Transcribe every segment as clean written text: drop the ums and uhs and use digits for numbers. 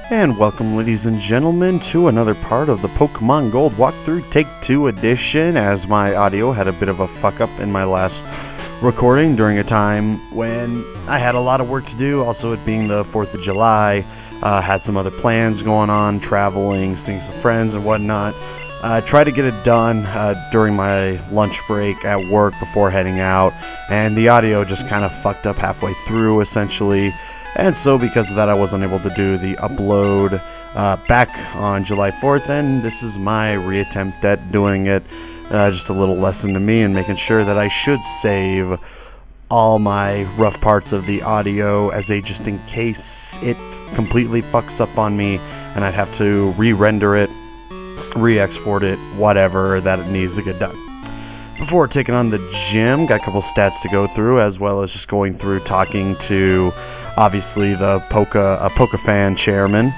And welcome, ladies and gentlemen, to another part of the Pokemon Gold walkthrough Take 2 edition, as my audio had a bit of a fuck up in my last recording during a time when I had a lot of work to do. Also, it being the 4th of July, had some other plans going on, traveling, seeing some friends and whatnot. Tried to get it done during my lunch break at work before heading out, and the audio just kind of fucked up halfway through, essentially. And so because of that, I wasn't able to do the upload back on July 4th, and this is my reattempt at doing it. Just a little lesson to me and making sure that I should save all my rough parts of the audio as a just in case it completely fucks up on me and I'd have to re-render it, re-export it, whatever that it needs to get done. Before taking on the gym, got a couple stats to go through, as well as just going through talking to obviously the Poke fan chairman,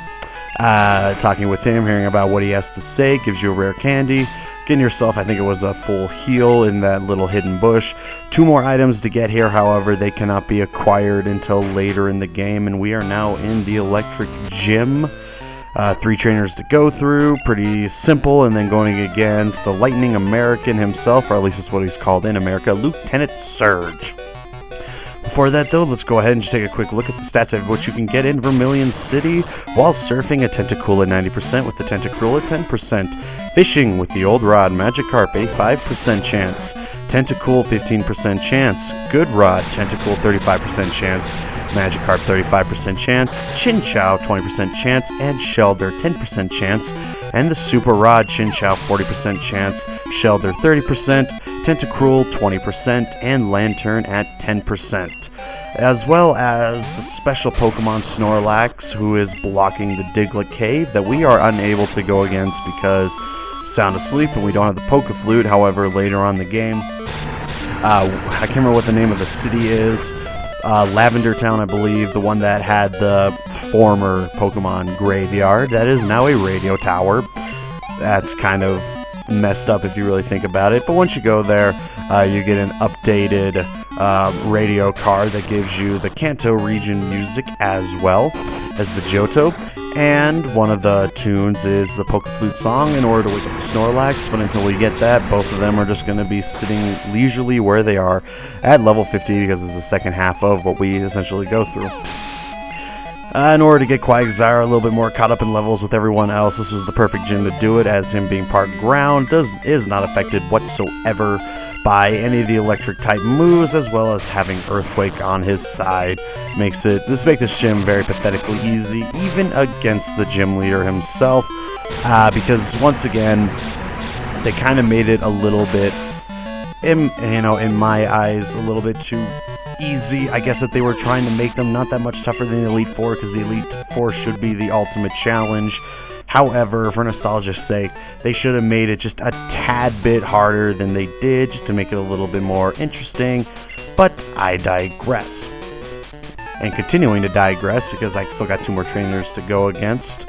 talking with him, hearing about what he has to say. Gives you a rare candy, getting yourself, I think it was a full heal in that little hidden bush. 2 more items to get here, however they cannot be acquired until later in the game, and we are now in the electric gym. 3 trainers to go through, pretty simple, and then going against the Lightning American himself, or at least that's what he's called in America, Lieutenant Surge. Before that, though, let's go ahead and just take a quick look at the stats of what you can get in Vermilion City while surfing. A Tentacool at 90% with the Tentacruel at 10%. Fishing with the Old Rod, Magikarp a 5% chance. Tentacool 15% chance. Good Rod, Tentacool 35% chance. Magikarp 35% chance. Chinchou 20% chance. And Shelder 10% chance. And the Super Rod, Chinchou 40% chance. Shelder 30%. Tentacruel 20%, and Lantern at 10%, as well as the special Pokemon Snorlax, who is blocking the Diglett Cave that we are unable to go against because sound asleep and we don't have the Poke Flute. However, later on in the game, I can't remember what the name of the city is, Lavender Town, I believe, the one that had the former Pokemon graveyard, that is now a radio tower. That's kind of messed up if you really think about it, but once you go there, you get an updated radio card that gives you the Kanto region music as well as the Johto, and one of the tunes is the Poke Flute song in order to wake up the Snorlax. But until we get that, both of them are just going to be sitting leisurely where they are at level 50, because it's the second half of what we essentially go through. In order to get Quagsire a little bit more caught up in levels with everyone else, this was the perfect gym to do it, as him being part ground is not affected whatsoever by any of the electric type moves, as well as having Earthquake on his side makes this gym very pathetically easy, even against the gym leader himself, because once again they kind of made it a little bit, in my eyes, a little bit too easy. I guess that they were trying to make them not that much tougher than the Elite Four, because the Elite Four should be the ultimate challenge. However, for nostalgia's sake, they should have made it just a tad bit harder than they did, just to make it a little bit more interesting. But I digress. And continuing to digress, because I still got 2 more trainers to go against.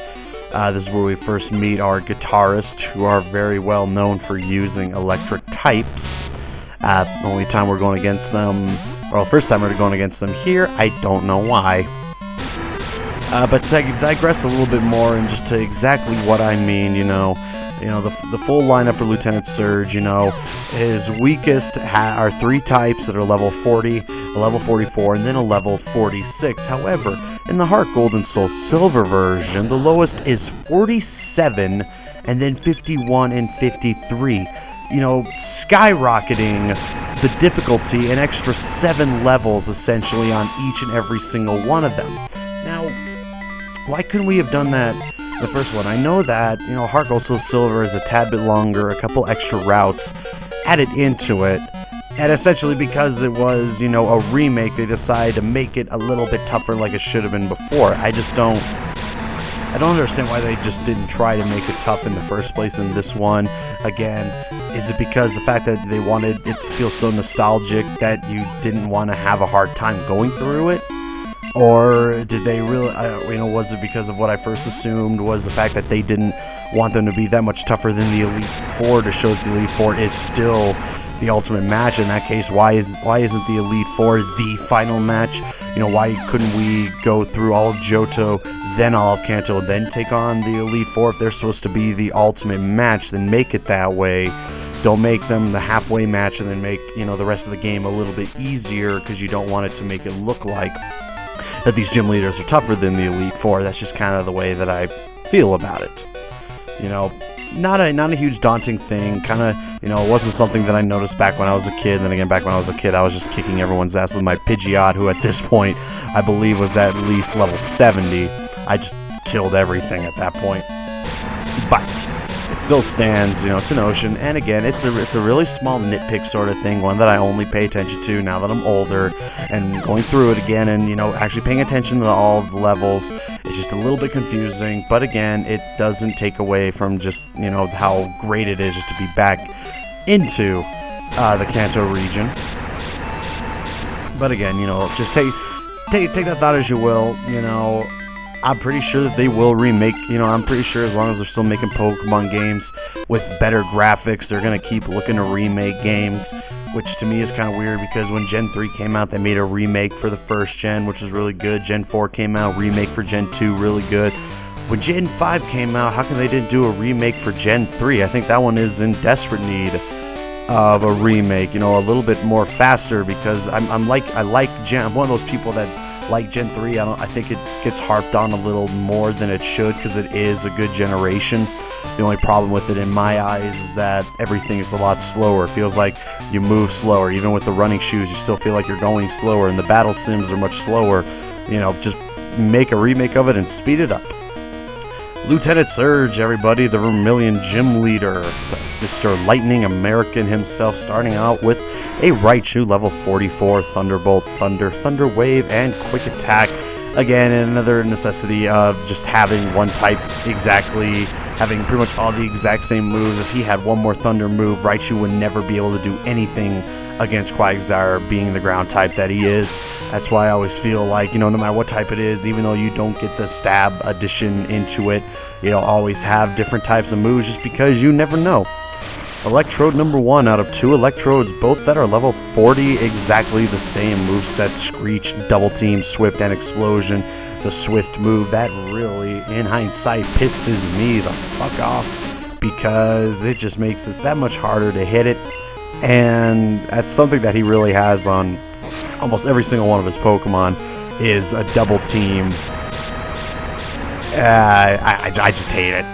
This is where we first meet our guitarists, who are very well known for using electric types. The only time we're going against them, well, first time we're going against them here, I don't know why. But to digress a little bit more and just to exactly what I mean, the full lineup for Lieutenant Surge, his weakest are 3 types that are level 40, a level 44, and then a level 46. However, in the Heart Gold and Soul Silver version, the lowest is 47, and then 51 and 53. Skyrocketing the difficulty an extra 7 levels essentially on each and every single one of them. Now, why couldn't we have done that the first one? I know that, Heart Gold Soul Silver is a tad bit longer, a couple extra routes added into it, and essentially because it was, a remake, they decided to make it a little bit tougher like it should have been before. I don't understand why they just didn't try to make it tough in the first place in this one. Again, is it because the fact that they wanted it to feel so nostalgic that you didn't want to have a hard time going through it? Or did they really, was it because of what I first assumed was the fact that they didn't want them to be that much tougher than the Elite Four, to show that the Elite Four is still the ultimate match? In that case, why isn't the Elite Four the final match? Why couldn't we go through all of Johto, then I'll have Kanto then take on the Elite Four. If they're supposed to be the ultimate match, then make it that way. Don't make them the halfway match and then make, you know, the rest of the game a little bit easier, because you don't want it to make it look like that these gym leaders are tougher than the Elite Four. That's just kind of the way that I feel about it. You know, not a huge daunting thing. Kind of, you know, it wasn't something that I noticed back when I was a kid. Then again, back when I was a kid, I was just kicking everyone's ass with my Pidgeot, who at this point I believe was at least level 70. I just killed everything at that point. But it still stands, you know, to notion. And again, it's a really small nitpick sort of thing, one that I only pay attention to now that I'm older and going through it again, and, you know, actually paying attention to all of the levels. It's just a little bit confusing, but again, it doesn't take away from just, you know, how great it is just to be back into the Kanto region. But again, you know, just take that thought as you will. You know, I'm pretty sure that they will remake, you know, I'm pretty sure as long as they're still making Pokemon games with better graphics, they're going to keep looking to remake games, which to me is kind of weird, because when Gen 3 came out, they made a remake for the first gen, which was really good. Gen 4 came out, remake for Gen 2, really good. When Gen 5 came out, how come they didn't do a remake for Gen 3? I think that one is in desperate need of a remake, you know, a little bit more faster, because I like Gen, I'm one of those people that like Gen 3. I think it gets harped on a little more than it should, because it is a good generation. The only problem with it in my eyes is that everything is a lot slower. It feels like you move slower. Even with the running shoes, you still feel like you're going slower, and the battle sims are much slower. You know, just make a remake of it and speed it up. Lieutenant Surge, everybody, the Vermilion Gym Leader, Mr. Lightning American himself, starting out with a Raichu level 44, Thunderbolt, Thunder Wave, and Quick Attack. Again, another necessity of just having one type exactly, having pretty much all the exact same moves. If he had one more Thunder move, Raichu would never be able to do anything against Quagsire, being the ground type that he is. That's why I always feel like, you know, no matter what type it is, even though you don't get the stab addition into it, you know, always have different types of moves, just because you never know. Electrode number 1 out of 2 Electrodes, both that are level 40, exactly the same moveset: Screech, Double Team, Swift, and Explosion. The Swift move, that really, in hindsight, pisses me the fuck off, because it just makes it that much harder to hit it, and that's something that he really has on almost every single one of his Pokemon, is a Double Team. I just hate it.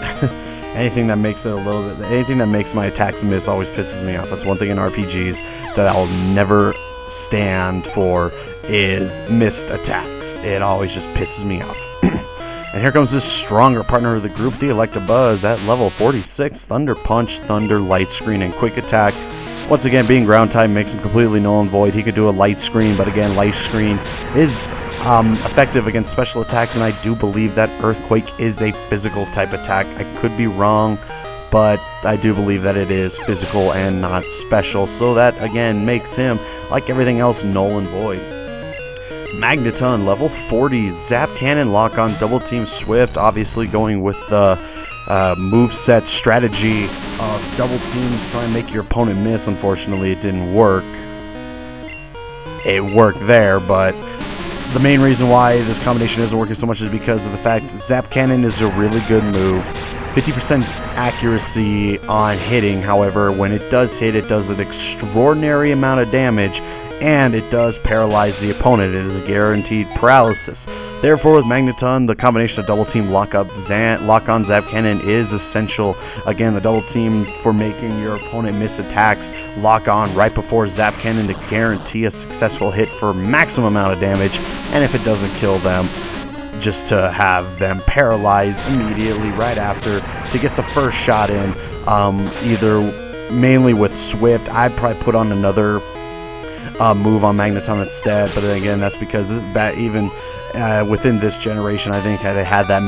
Anything that makes it a little bit, anything that makes my attacks miss always pisses me off. That's one thing in RPGs that I'll never stand for, is missed attacks. It always just pisses me off. And here comes this stronger partner of the group, the Electabuzz, at level 46. Thunder Punch, Thunder, Light Screen, and Quick Attack. Once again, being ground type makes him completely null and void. He could do a Light Screen, but again, Light Screen is effective against special attacks, and I do believe that Earthquake is a physical type attack. I could be wrong, but I do believe that it is physical and not special, so that again makes him, like everything else, null and void. Magneton, level 40, Zap Cannon, Lock On, Double Team, Swift, obviously going with the moveset strategy of Double Team, try and make your opponent miss. Unfortunately, it didn't work. It worked there, but the main reason why this combination isn't working so much is because of the fact that Zap Cannon is a really good move. 50% accuracy on hitting, however, when it does hit, it does an extraordinary amount of damage, and it does paralyze the opponent. It is a guaranteed paralysis. Therefore, with Magneton, the combination of Double Team, Lock On, Zap Cannon is essential. Again, the Double Team for making your opponent miss attacks, Lock On right before Zap Cannon to guarantee a successful hit for maximum amount of damage, and if it doesn't kill them, just to have them paralyzed immediately right after to get the first shot in. Either mainly with Swift, I'd probably put on another move on Magneton instead, but then again, that's because even within this generation, I think they had that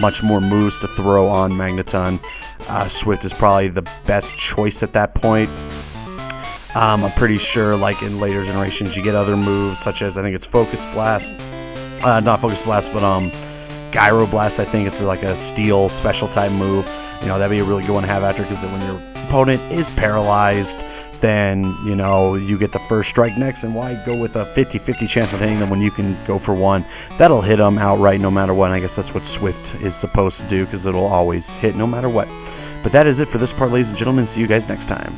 much more moves to throw on Magneton. Swift is probably the best choice at that point. I'm pretty sure, like in later generations, you get other moves such as, I think it's Focus Blast, not Focus Blast, but Gyro Blast. I think it's like a steel special type move. You know, that'd be a really good one to have after, because when your opponent is paralyzed, then, you know, you get the first strike next, and why go with a 50-50 chance of hitting them when you can go for one? That'll hit them outright no matter what, and I guess that's what Swift is supposed to do, because it'll always hit no matter what. But that is it for this part, ladies and gentlemen. See you guys next time.